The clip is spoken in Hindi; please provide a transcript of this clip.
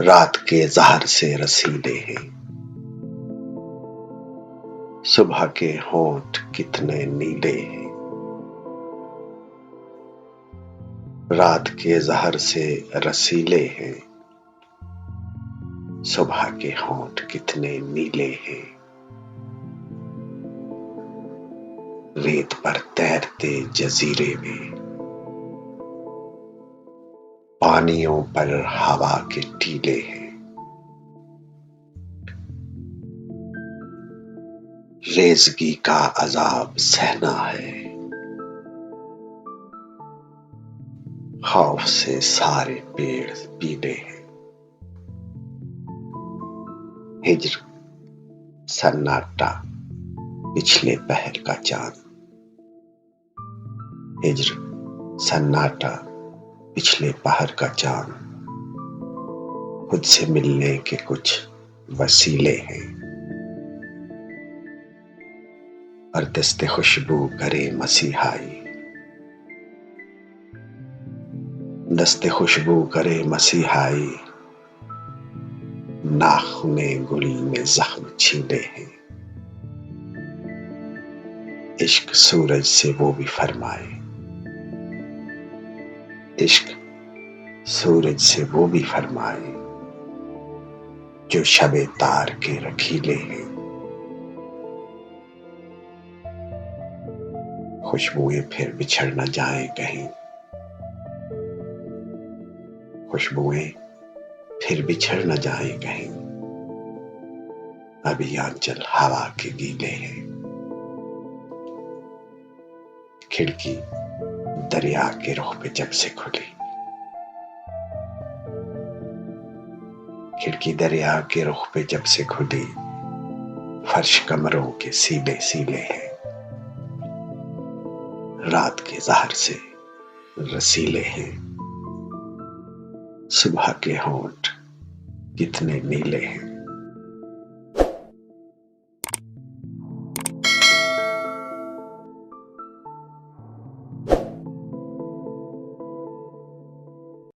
रात के जहर से रसीले हैं, सुबह के होंठ कितने नीले हैं। रात के जहर से रसीले हैं, सुबह के होंठ कितने नीले हैं। रेत पर तैरते जजीरे में, पानियों पर हवा के टीले हैं। रेज़गी का अजाब सहना है, खौफ से सारे पेड़ पीले हैं। हिज्र सन्नाटा पिछले पहर का चांद, हिज्र सन्नाटा पिछले पहर का चांद। खुद से मिलने के कुछ वसीले हैं, और दस्ते खुशबू करे मसीहाई, दस्ते खुशबू करे मसीहाई। नाखूने गुल में जख्म छीले हैं। इश्क सूरज से वो भी फरमाए, इश्क सूरज से वो भी फरमाए, जो शबे तार के रखीले हैं। खुशबुएं फिर बिछड़ न जाए कहीं, खुशबुएं फिर बिछड़ न जाए कहीं। अभी आंचल हवा के गीले हैं। खिड़की दरिया के रुख पे जब से खुली, खिड़की दरिया के रुख पे जब से खुली, फर्श कमरों के सीले सीले हैं। रात के जहर से रसीले हैं, सुबह के होंठ कितने नीले हैं।